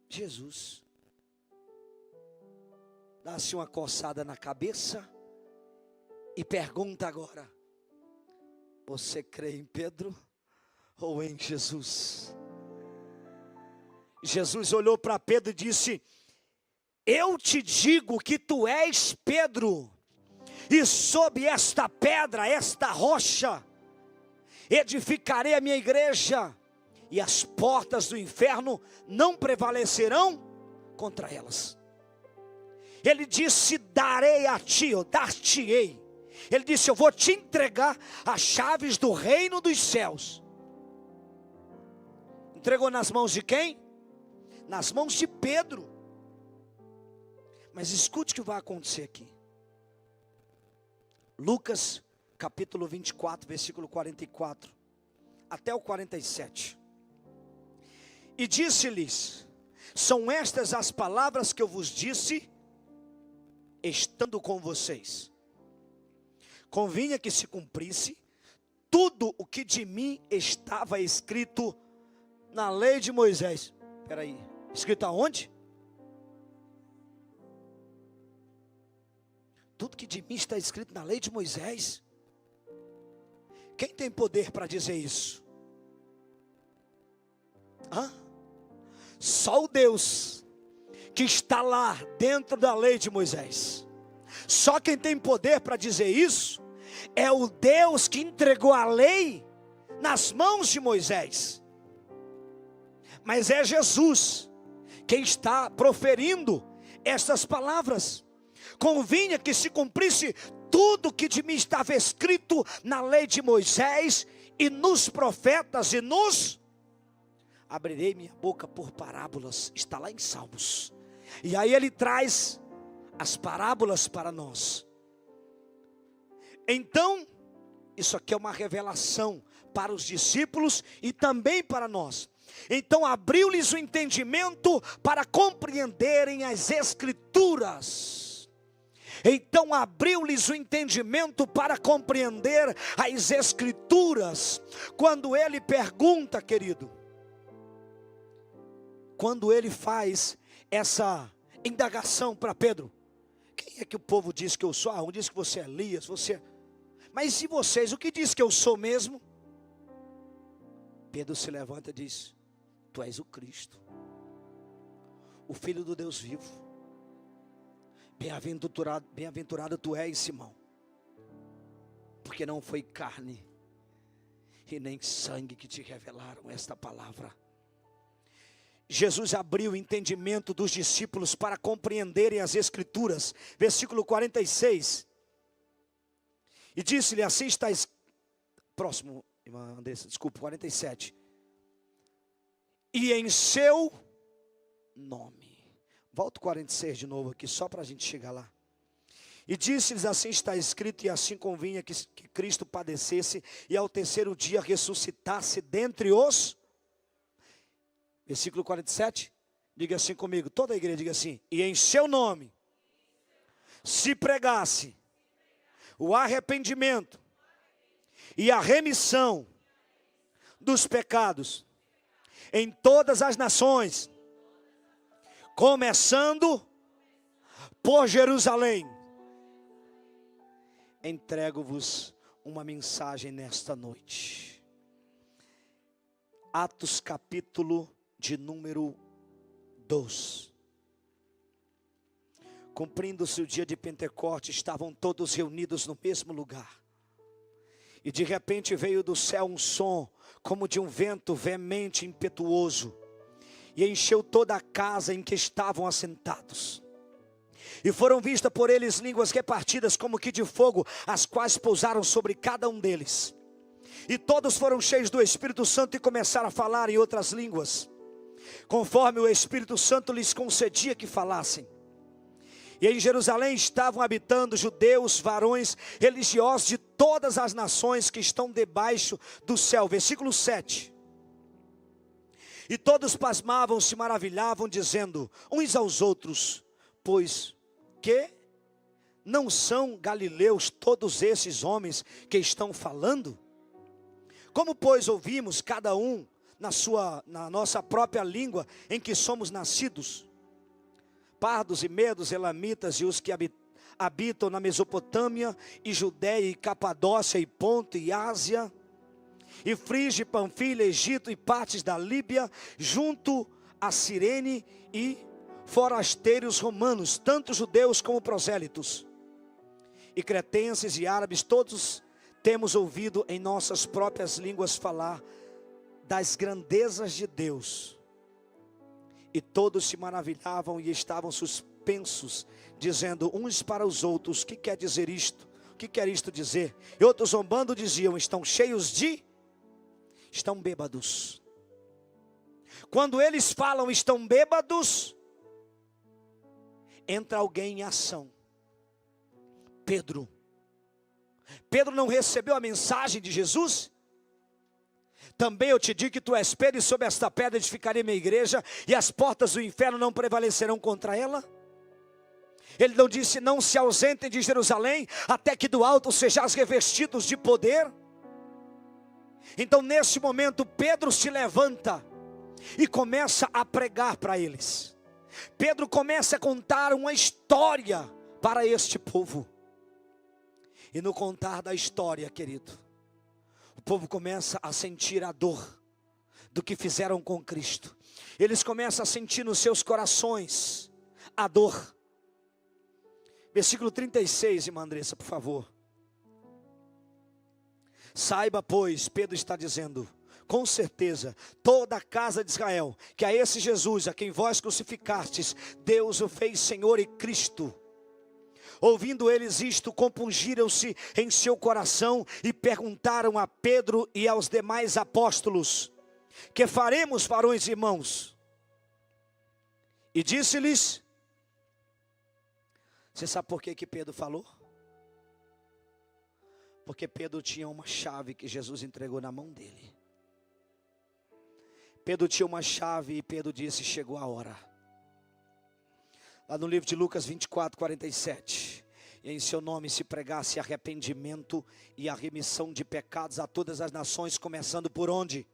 Jesus. Dá-se uma coçada na cabeça e pergunta agora: você crê em Pedro ou em Jesus? Jesus olhou para Pedro e disse: eu te digo que tu és Pedro, e sob esta pedra, esta rocha, edificarei a minha igreja, e as portas do inferno não prevalecerão contra elas. Ele disse: darei a ti, ou dar-te-ei. Ele disse: eu vou te entregar as chaves do reino dos céus. Entregou nas mãos de quem? Nas mãos de Pedro. Mas escute o que vai acontecer aqui. Lucas capítulo 24, versículo 44 até o 47. E disse-lhes: são estas as palavras que eu vos disse, estando com vocês. Convinha que se cumprisse tudo o que de mim estava escrito na lei de Moisés. Espera aí, escrito aonde? Tudo que de mim está escrito na lei de Moisés. Quem tem poder para dizer isso? Só o Deus que está lá dentro da lei de Moisés. Só quem tem poder para dizer isso é o Deus que entregou a lei nas mãos de Moisés. Mas é Jesus quem está proferindo essas palavras. Convinha que se cumprisse tudo que de mim estava escrito na lei de Moisés e nos profetas, e nos abrirei minha boca por parábolas. Está lá em Salmos. E aí ele traz as parábolas para nós. Então, isso aqui é uma revelação para os discípulos e também para nós. Então abriu-lhes o entendimento para compreenderem as Escrituras. Então abriu-lhes o entendimento para compreender as Escrituras. Quando ele pergunta, querido, quando ele faz essa indagação para Pedro: quem é que o povo diz que eu sou? Um diz que você é Elias, você... Mas e vocês, o que diz que eu sou mesmo? Pedro se levanta e diz: tu és o Cristo, o Filho do Deus vivo. Bem-aventurado tu és, Simão, porque não foi carne e nem sangue que te revelaram esta palavra. Jesus abriu o entendimento dos discípulos para compreenderem as Escrituras. Versículo 46. E disse-lhe: assim está próximo, irmã Andressa, desculpa, 47. E em seu nome. Volta o 46 de novo aqui, só para a gente chegar lá. E disse-lhes: assim está escrito, e assim convinha que Cristo padecesse, e ao terceiro dia ressuscitasse dentre os... Versículo 47, diga assim comigo, toda a igreja diga assim: e em seu nome se pregasse o arrependimento e a remissão dos pecados em todas as nações, começando por Jerusalém. Entrego-vos uma mensagem nesta noite. Atos capítulo de número 2. Cumprindo-se o dia de Pentecostes, estavam todos reunidos no mesmo lugar. E de repente veio do céu um som, como de um vento veemente e impetuoso, e encheu toda a casa em que estavam assentados. E foram vistas por eles línguas repartidas como que de fogo, as quais pousaram sobre cada um deles. E todos foram cheios do Espírito Santo e começaram a falar em outras línguas, conforme o Espírito Santo lhes concedia que falassem. E em Jerusalém estavam habitando judeus, varões religiosos de todas as nações que estão debaixo do céu. Versículo 7. E todos pasmavam, se maravilhavam, dizendo uns aos outros: pois que não são galileus todos esses homens que estão falando? Como, pois, ouvimos cada um na nossa própria língua em que somos nascidos? Pardos e medos, elamitas e os que habitam na Mesopotâmia e Judéia e Capadócia e Ponto e Ásia, e Frígia, Panfilha, Egito e partes da Líbia, junto a Cirene, e forasteiros romanos, tanto judeus como prosélitos, e cretenses e árabes, todos temos ouvido em nossas próprias línguas falar das grandezas de Deus. E todos se maravilhavam e estavam suspensos, dizendo uns para os outros: o que quer dizer isto? O que quer isto dizer? E outros zombando diziam: estão bêbados. Quando eles falam estão bêbados, entra alguém em ação. Pedro não recebeu a mensagem de Jesus? Também eu te digo que tu és Pedro, e sobre esta pedra edificarei minha igreja, e as portas do inferno não prevalecerão contra ela. Ele não disse: não se ausentem de Jerusalém, até que do alto sejais revestidos de poder. Então nesse momento Pedro se levanta e começa a pregar para eles. Pedro começa a contar uma história para este povo. E no contar da história, querido, o povo começa a sentir a dor do que fizeram com Cristo. Eles começam a sentir nos seus corações a dor. Versículo 36, irmã Andressa, por favor. Saiba, pois, Pedro está dizendo, com certeza, toda a casa de Israel, que a esse Jesus, a quem vós crucificastes, Deus o fez Senhor e Cristo. Ouvindo eles isto, compungiram-se em seu coração e perguntaram a Pedro e aos demais apóstolos: que faremos, varões e irmãos? E disse-lhes: você sabe por que Pedro falou? Porque Pedro tinha uma chave que Jesus entregou na mão dele. Pedro tinha uma chave e Pedro disse: chegou a hora. Lá no livro de Lucas 24, 47. E em seu nome se pregasse arrependimento e a remissão de pecados a todas as nações, começando por onde?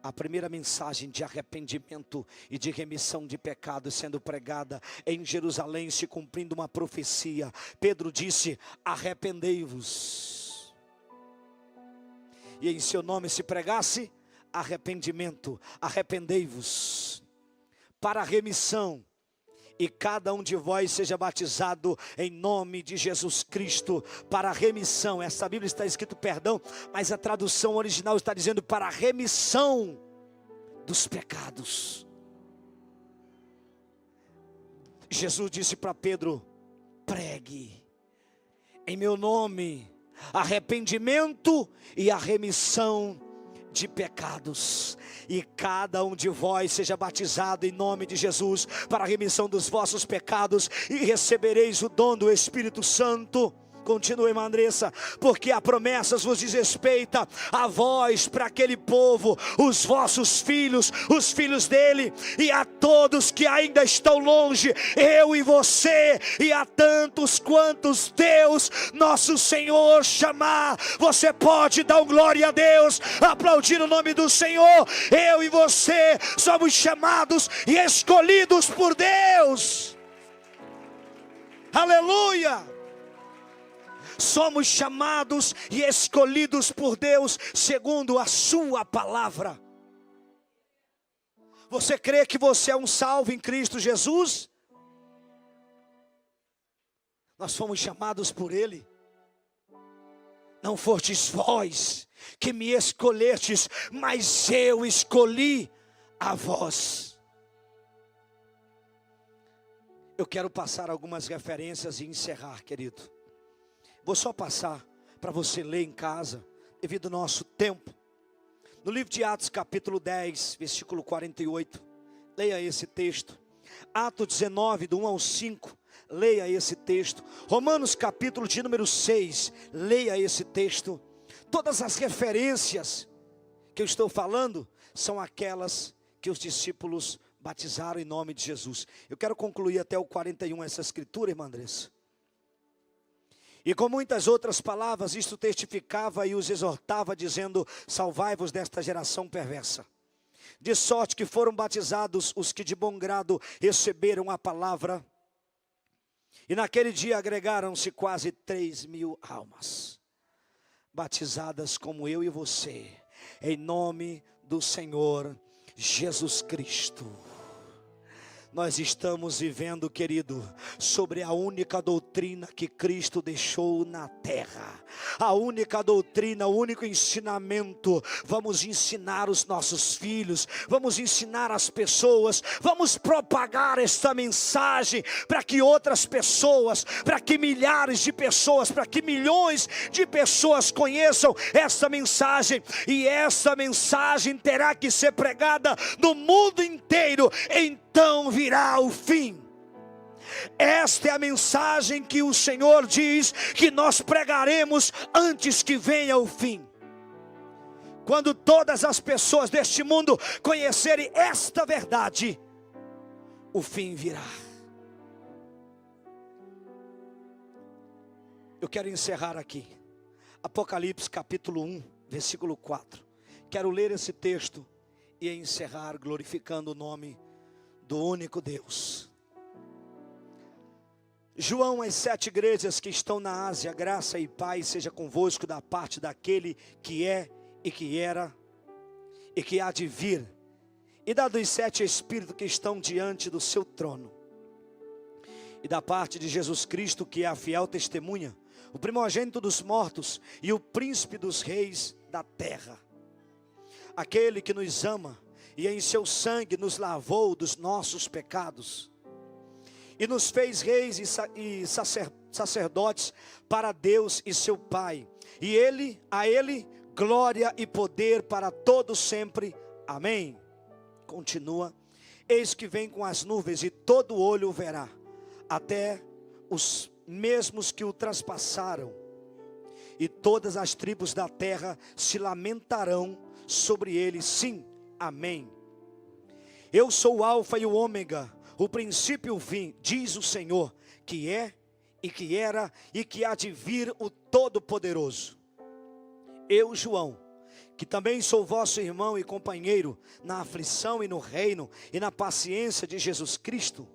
A primeira mensagem de arrependimento e de remissão de pecados sendo pregada em Jerusalém, se cumprindo uma profecia. Pedro disse: arrependei-vos. E em seu nome se pregasse arrependimento, arrependei-vos para a remissão, e cada um de vós seja batizado em nome de Jesus Cristo para a remissão. Essa Bíblia está escrito perdão, mas a tradução original está dizendo para a remissão dos pecados. Jesus disse para Pedro: pregue em meu nome arrependimento e a remissão de pecados, e cada um de vós seja batizado em nome de Jesus para a remissão dos vossos pecados, e recebereis o dom do Espírito Santo. continua, irmã Andressa, porque há promessas vos diz respeita a vós, para aquele povo, os vossos filhos, os filhos dele, e a todos que ainda estão longe, eu e você, e a tantos quantos Deus, nosso Senhor, chamar. Você pode dar glória a Deus, aplaudir o nome do Senhor. Eu e você somos chamados e escolhidos por Deus. Aleluia! Somos chamados e escolhidos por Deus segundo a sua palavra. Você crê que você é um salvo em Cristo Jesus? Nós fomos chamados por Ele. Não fostes vós que me escolhestes, mas eu escolhi a vós. Eu quero passar algumas referências e encerrar, querido. Vou só passar para você ler em casa, devido ao nosso tempo. No livro de Atos, capítulo 10, versículo 48. Leia esse texto. Atos 19, do 1 ao 5. Leia esse texto. Romanos, capítulo de número 6. Leia esse texto. Todas as referências que eu estou falando são aquelas que os discípulos batizaram em nome de Jesus. Eu quero concluir até o 41 essa escritura, irmã Andressa. E com muitas outras palavras, isto testificava e os exortava, dizendo: salvai-vos desta geração perversa. De sorte que foram batizados os que de bom grado receberam a palavra. E naquele dia agregaram-se quase 3.000 almas, batizadas como eu e você, em nome do Senhor Jesus Cristo. Nós estamos vivendo, querido, sobre a única doutrina que Cristo deixou na terra. A única doutrina, o único ensinamento. Vamos ensinar os nossos filhos, vamos ensinar as pessoas, vamos propagar esta mensagem para que outras pessoas, para que milhares de pessoas, para que milhões de pessoas conheçam esta mensagem. E essa mensagem terá que ser pregada no mundo inteiro. Então virá o fim. Esta é a mensagem que o Senhor diz que nós pregaremos antes que venha o fim. Quando todas as pessoas deste mundo conhecerem esta verdade, o fim virá. Eu quero encerrar aqui. Apocalipse capítulo 1, versículo 4. Quero ler esse texto e encerrar glorificando o nome do único Deus. João, as 7 igrejas que estão na Ásia, graça e paz seja convosco da parte daquele que é e que era e que há de vir, e da dos 7 espíritos que estão diante do seu trono, e da parte de Jesus Cristo, que é a fiel testemunha, o primogênito dos mortos e o príncipe dos reis da terra, aquele que nos ama e em seu sangue nos lavou dos nossos pecados, e nos fez reis e sacerdotes para Deus e seu Pai, e a Ele glória e poder para todos sempre, amém. Continua: eis que vem com as nuvens, e todo olho o verá, até os mesmos que o transpassaram, e todas as tribos da terra se lamentarão sobre ele, sim, amém. Eu sou o alfa e o ômega, o princípio e o fim, diz o Senhor, que é, e que era, e que há de vir, o Todo-Poderoso. Eu, João, que também sou vosso irmão e companheiro na aflição e no reino e na paciência de Jesus Cristo,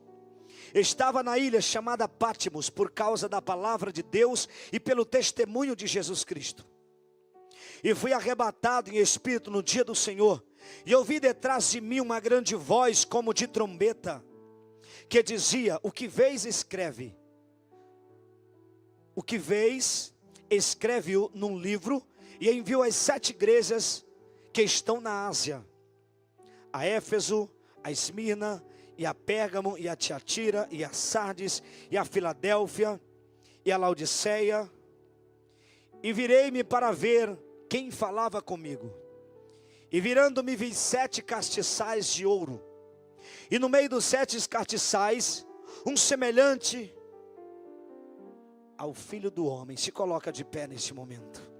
estava na ilha chamada Pátimos por causa da palavra de Deus e pelo testemunho de Jesus Cristo. E fui arrebatado em espírito no dia do Senhor, e ouvi detrás de mim uma grande voz como de trombeta, que dizia: o que vês, escreve. O que vês, escreve-o num livro, e enviou às 7 igrejas que estão na Ásia: a Éfeso, a Esmirna, e a Pérgamo, e a Tiatira, e a Sardes, e a Filadélfia, e a Laodiceia. E virei-me para ver quem falava comigo. E virando-me vi 7 castiçais de ouro, e no meio dos 7 castiçais, um semelhante ao Filho do Homem. Se coloca de pé nesse momento.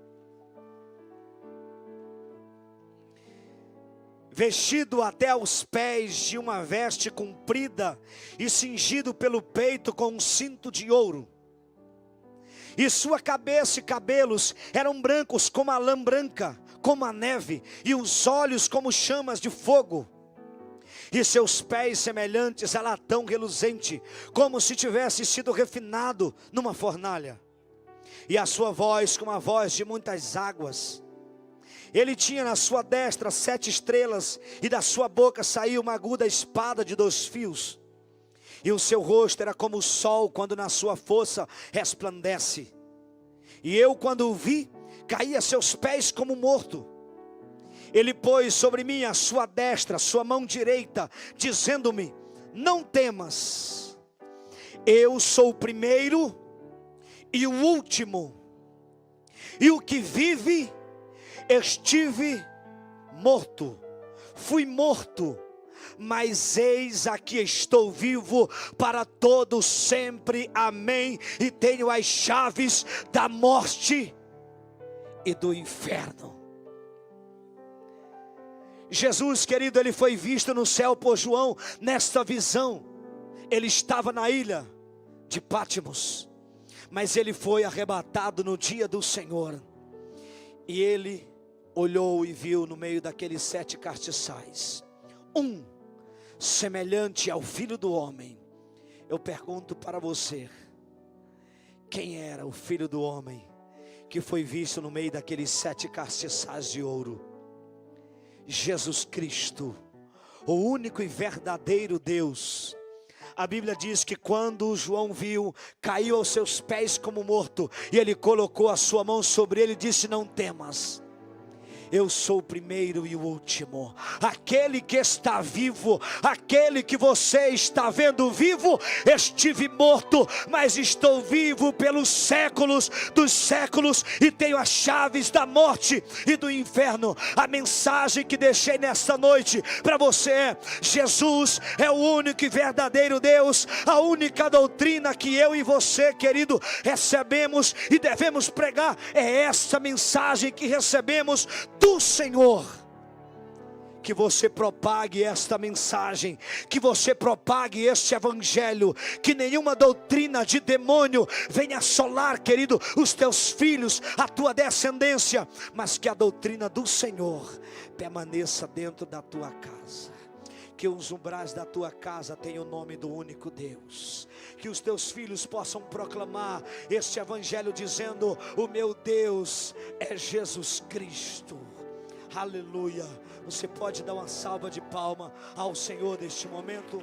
Vestido até aos pés de uma veste comprida e cingido pelo peito com um cinto de ouro. E sua cabeça e cabelos eram brancos como a lã branca, como a neve, e os olhos como chamas de fogo. E seus pés semelhantes a latão reluzente, como se tivesse sido refinado numa fornalha. E a sua voz como a voz de muitas águas. Ele tinha na sua destra 7 estrelas, e da sua boca saía uma aguda espada de 2 fios. E o seu rosto era como o sol quando na sua força resplandece. E eu, quando o vi, caí a seus pés como morto. Ele pôs sobre mim a sua destra, a sua mão direita, dizendo-me: não temas, eu sou o primeiro e o último, e o que vive. Estive morto, fui morto, mas eis aqui estou vivo para todo sempre, amém, e tenho as chaves da morte e do inferno. Jesus, querido, ele foi visto no céu por João, nesta visão. Ele estava na ilha de Pátimos, mas ele foi arrebatado no dia do Senhor, e ele olhou e viu no meio daqueles 7 castiçais, um semelhante ao Filho do Homem. Eu pergunto para você, quem era o Filho do Homem que foi visto no meio daqueles 7 castiçais de ouro? Jesus Cristo, o único e verdadeiro Deus. A Bíblia diz que quando João viu, caiu aos seus pés como morto, e ele colocou a sua mão sobre ele e disse: não temas, eu sou o primeiro e o último, aquele que está vivo, aquele que você está vendo vivo. Estive morto, mas estou vivo pelos séculos dos séculos, e tenho as chaves da morte e do inferno. A mensagem que deixei nesta noite para você é: Jesus é o único e verdadeiro Deus. A única doutrina que eu e você, querido, recebemos e devemos pregar é essa mensagem que recebemos do Senhor. Que você propague esta mensagem, que você propague este evangelho, que nenhuma doutrina de demônio venha assolar, querido, os teus filhos, a tua descendência, mas que a doutrina do Senhor permaneça dentro da tua casa. Que os umbrais da tua casa tenham o nome do único Deus. Que os teus filhos possam proclamar este evangelho dizendo: o meu Deus é Jesus Cristo. Aleluia. Você pode dar uma salva de palma ao Senhor neste momento?